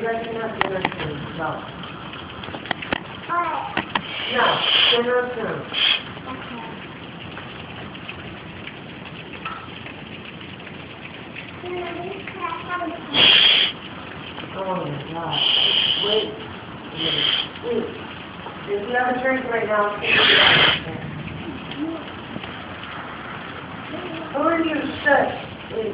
Oh my God. Wait. Wait. If you have a drink right now, who are you? Shush. Wait.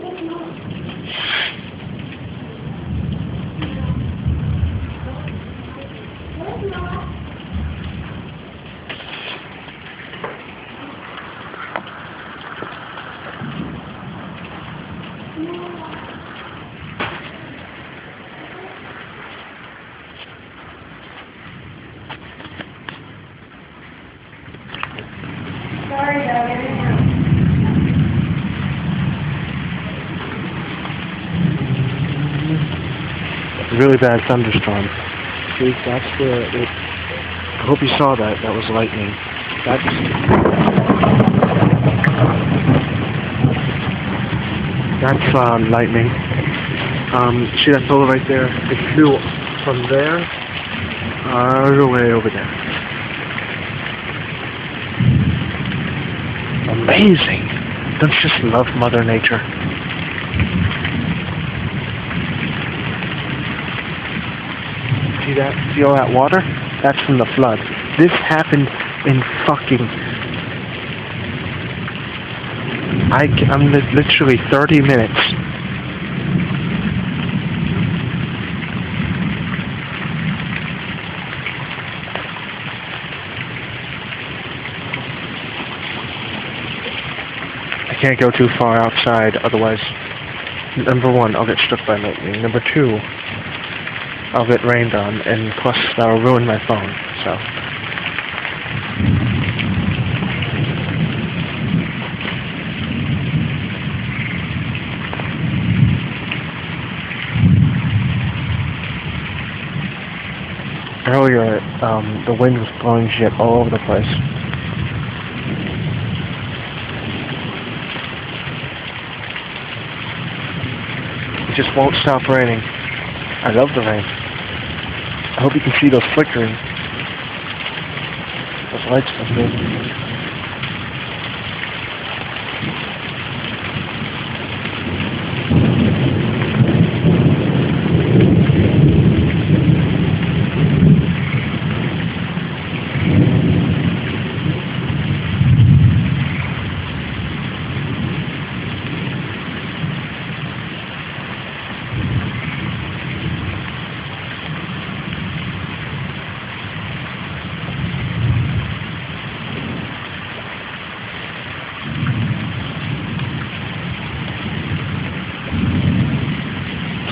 Sorry, guys. Really bad thunderstorm. See, that's the. I hope you saw that. That was lightning. That's lightning. See that pole right there? It flew from there all the way over there. Amazing! Don't you just love Mother Nature? See that? See all that water? That's from the flood. This happened in fucking... I'm literally 30 minutes. I can't go too far outside, otherwise, number one, I'll get struck by lightning. Number two, I'll get rained on, and plus that'll ruin my phone, so. Earlier, the wind was blowing shit all over the place. It just won't stop raining. I love the rain. I hope you can see those flickering. Those lights are good.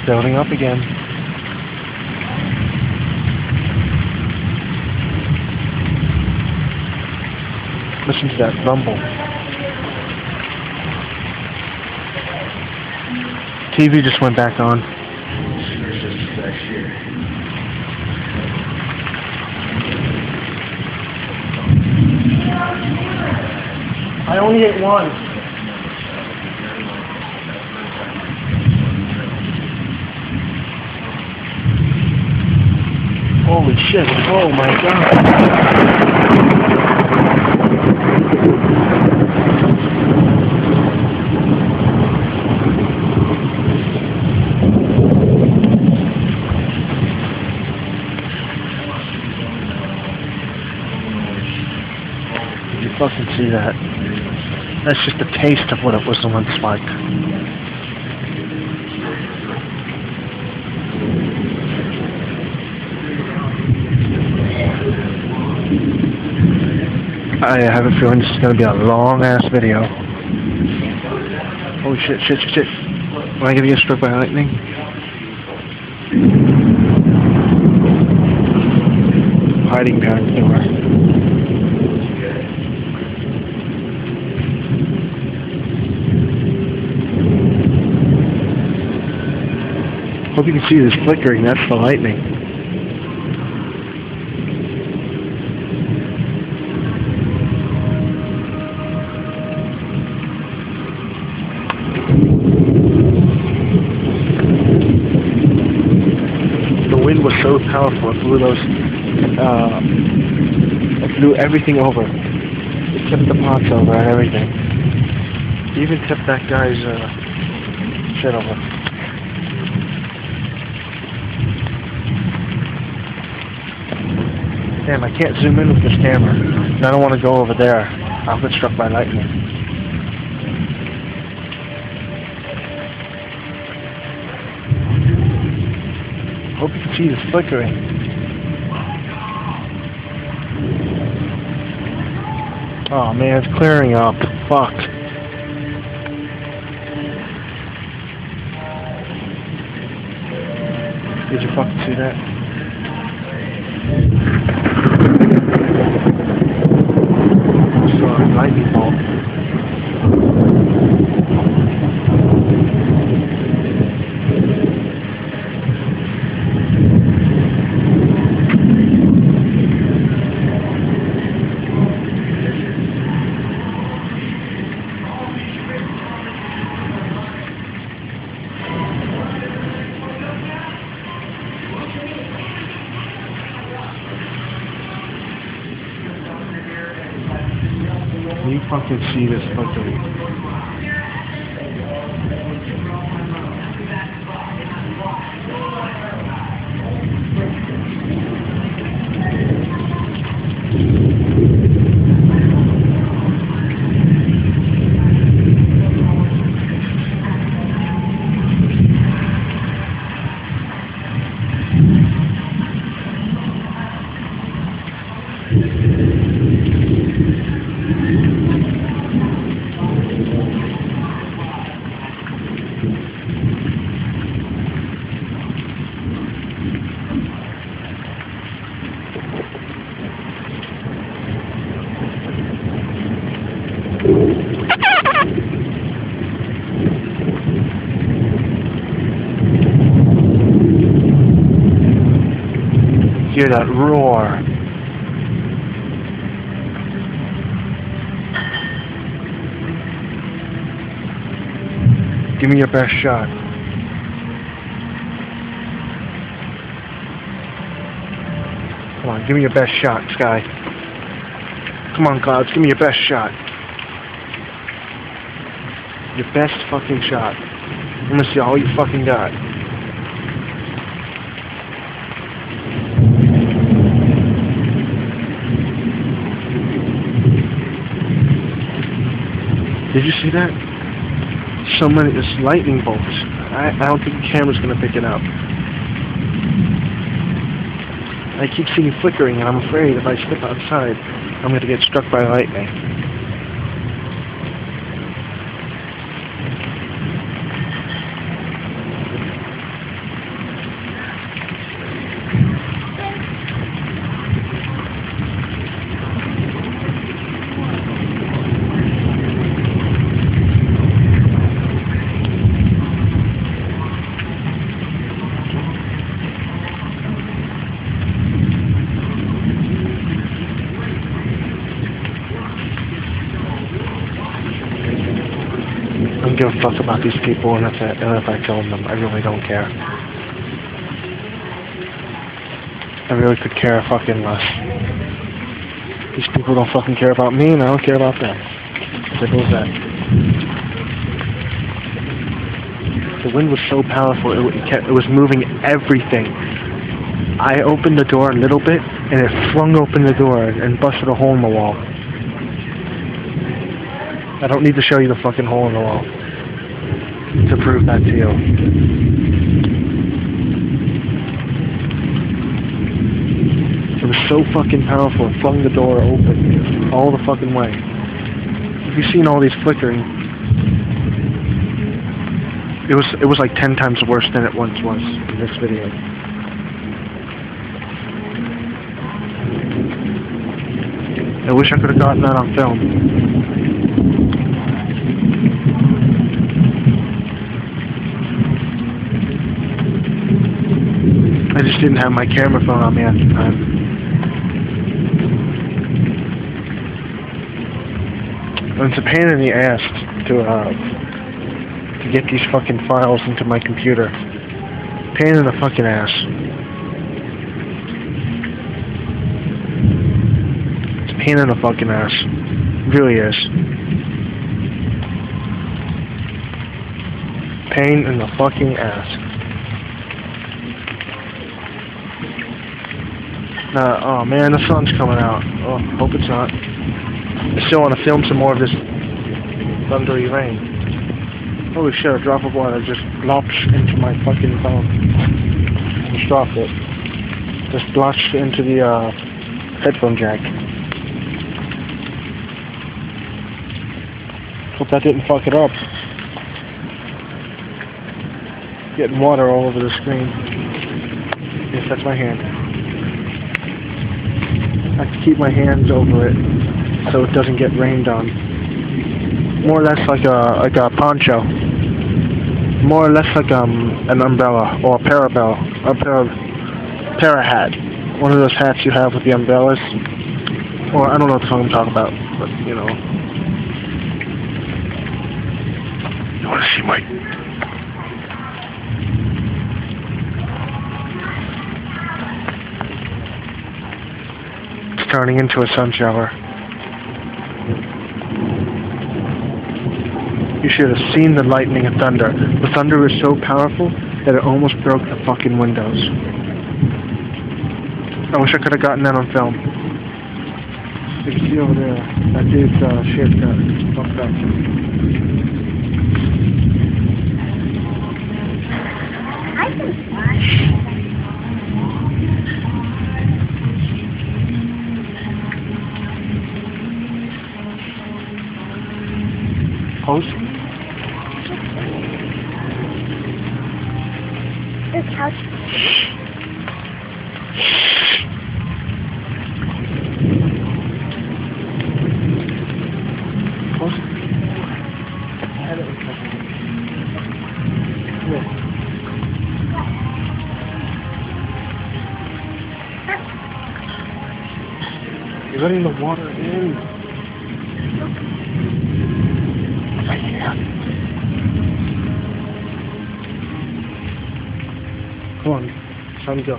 Building up again. Listen to that rumble. TV just went back on. I only ate one. Holy shit, oh my god. Did you fucking see that? That's just a taste of what it was once like. I have a feeling this is going to be a long-ass video. Holy shit, shit, shit, shit. Am I going to get struck by lightning? Hiding behind the door. Hope you can see this flickering, that's the lightning. powerful. It blew those, it blew everything over. It tipped the pots over and everything. It even tipped that guy's, shit over. Damn, I can't zoom in with this camera. And I don't want to go over there. I'll get struck by lightning. Hope you can see this flickering. Oh man, it's clearing up. Fuck. Did you fucking see that? I saw a lightning bolt. Can you fucking see this fucking... Hear that roar. Give me your best shot. Come on, give me your best shot, Sky. Come on, Clouds, give me your best shot. Your best fucking shot. I'm gonna see all you fucking got. Did you see that? So many, it's lightning bolts. I don't think the camera's gonna pick it up. I keep seeing flickering and I'm afraid if I step outside, I'm gonna get struck by lightning. I don't give a fuck about these people, and if I kill them, I really don't care. I really could care fucking less. These people don't fucking care about me, and I don't care about them. Simple as that. The wind was so powerful, it was moving everything. I opened the door a little bit, and it flung open the door and busted a hole in the wall. I don't need to show you the fucking hole in the wall to prove that to you. It was so fucking powerful, it flung the door open all the fucking way. Have you seen all these flickering? It was like 10 times worse than it once was in this video. I wish I could have gotten that on film. I just didn't have my camera phone on me at the time. And it's a pain in the ass to get these fucking files into my computer. Pain in the fucking ass. pain in the fucking ass. It really is. Pain in the fucking ass. Oh man, the sun's coming out. Oh, hope it's not. I still want to film some more of this thundery rain. Holy shit, a drop of water just lopped into my fucking phone. I just dropped it. Just blotched into the headphone jack. Hope that didn't fuck it up. Getting water all over the screen. Yes, that's my hand. I have to keep my hands over it so it doesn't get rained on. More or less like a poncho. More or less like an umbrella or a para hat. One of those hats you have with the umbrellas. Or I don't know what the fuck I'm talking about, but you know. You want to see my... It's turning into a sun shower. You should have seen the lightning and thunder. The thunder was so powerful that it almost broke the fucking windows. I wish I could have gotten that on film. You can see over there, that dude's shit got fucked up. I can fly. Post? This house. Post? You're letting the water in. Come on, time to go.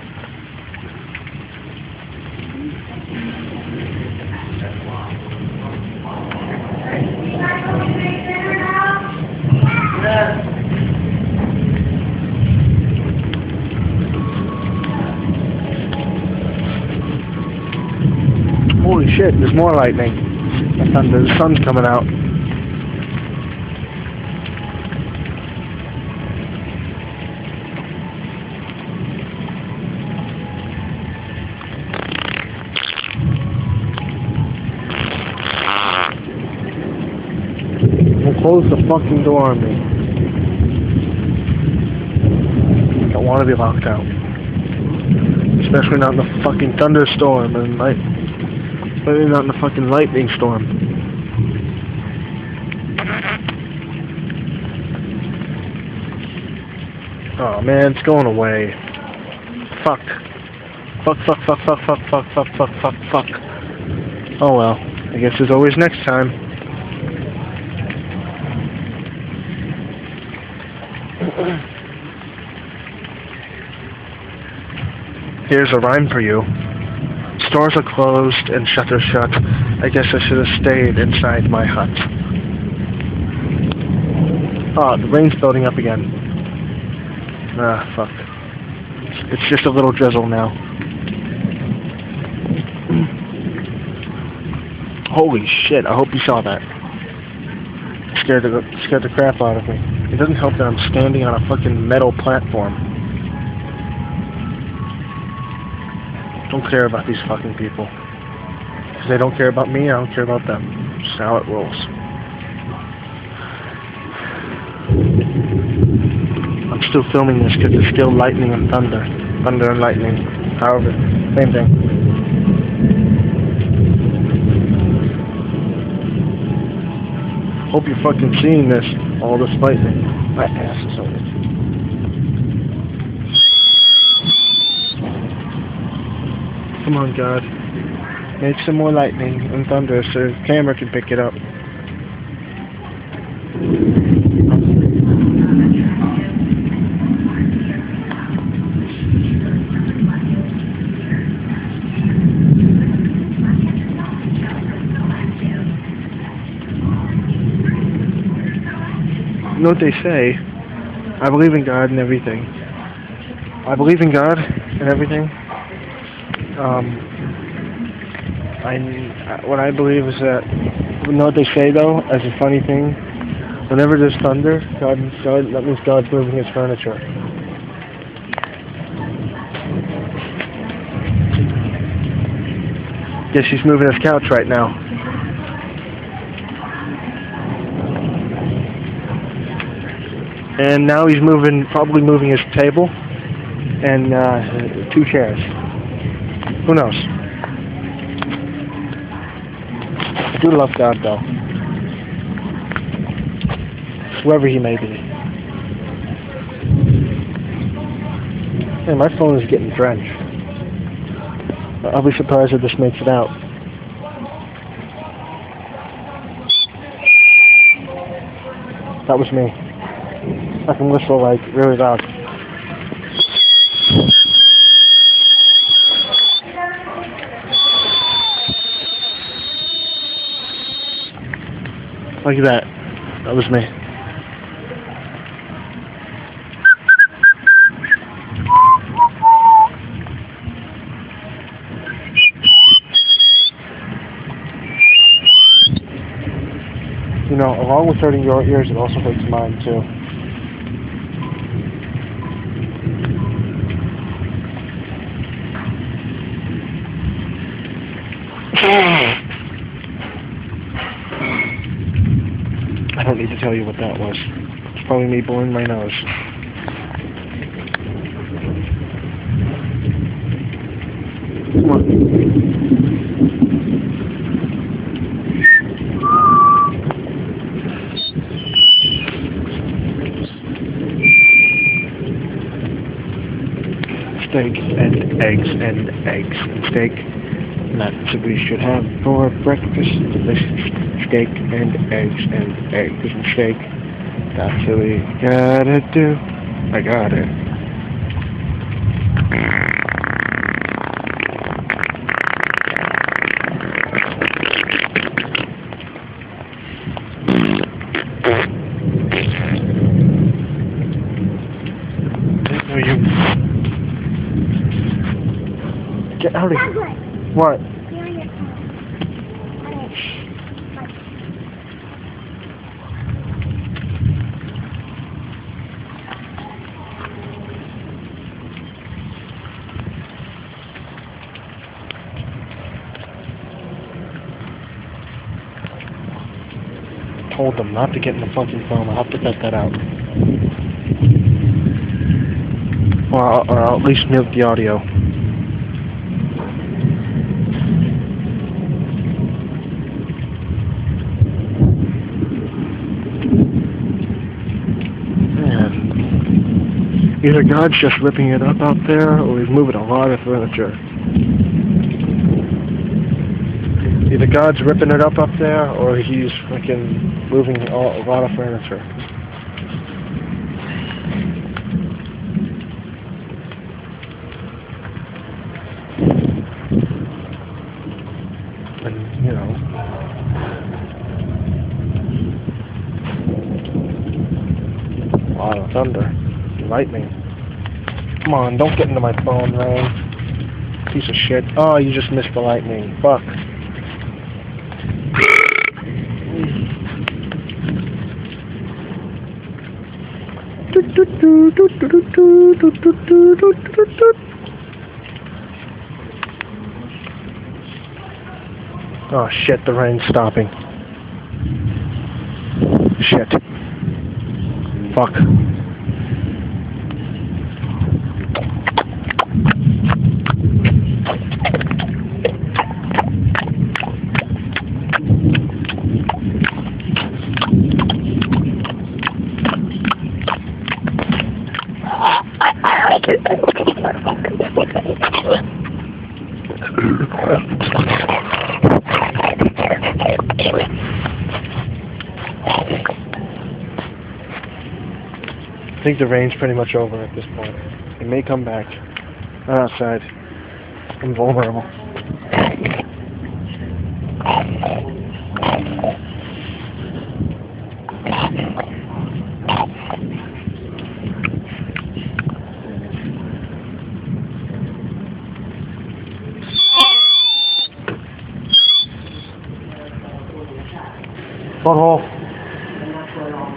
Holy shit, there's more lightning. The sun's coming out. Close the fucking door on me. I don't want to be locked out. Especially not in the fucking thunderstorm and especially not in the fucking lightning storm. Oh man, it's going away. Fuck. Fuck. Oh well. I guess there's always next time. Here's a rhyme for you. Stores are closed and shutters shut. I guess I should have stayed inside my hut. Ah, the rain's building up again. Ah, fuck. It's just a little drizzle now. Holy shit, I hope you saw that. Scared the crap out of me. It doesn't help that I'm standing on a fucking metal platform. Don't care about these fucking people. If they don't care about me, I don't care about them. Just how it rolls. I'm still filming this because it's still lightning and thunder. Thunder and lightning. However, same thing. Hope you're fucking seeing this. All this lightning. My ass is over. Come on, God. Make some more lightning and thunder so the camera can pick it up. know what they say? I believe in God and everything. I believe in God and everything. What I believe is that, you know what they say though, as a funny thing? Whenever there's thunder, that means God's moving his furniture. Guess he's moving his couch right now. And now he's probably moving his table and 2 chairs. Who knows? I do love God though. Whoever he may be. Hey, my phone is getting drenched. I'll be surprised if this makes it out. That was me. I can whistle like really loud. Look at that. That was me. You know, along with hurting your ears, it also hurts mine too. I don't need to tell you what that was. It's probably me blowing my nose. Come on. Steak and eggs and eggs and steak. And that's what we should have for breakfast. Delicious steak and eggs and eggs and steak. That's what we gotta do. I got it. Get out of here. What? Told them not to get in the fucking phone. I'll have to cut that out. Or I'll at least mute the audio. Either God's just ripping it up out there, or he's moving a lot of furniture. Either God's ripping it up there, or he's fucking moving a lot of furniture. And, you know... a lot of thunder. Lightning. Come on, don't get into my phone, man. Piece of shit. Oh, you just missed the lightning. Fuck. Oh shit, the rain's stopping. Shit. Fuck. I think the rain's pretty much over at this point. It may come back. I'm outside. I'm vulnerable. Butthole. And that's what all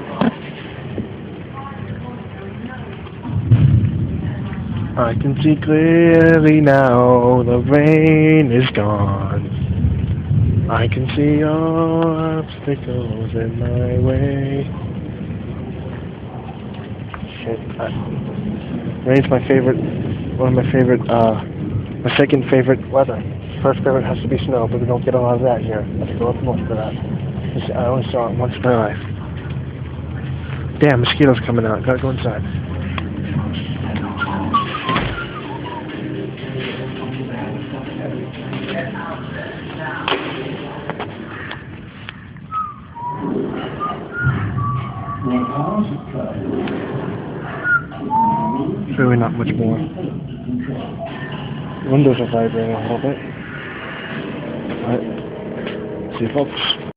I can see clearly now, the rain is gone. I can see all obstacles in my way. Shit. Rain's my favorite, one of my favorite, my second favorite weather. First favorite has to be snow, but we don't get a lot of that here. I have to go up north for that. I only saw it once in my life. Damn, mosquitoes coming out. Gotta go inside. Really not much more. The windows are vibrating a little bit. Alright. See you folks.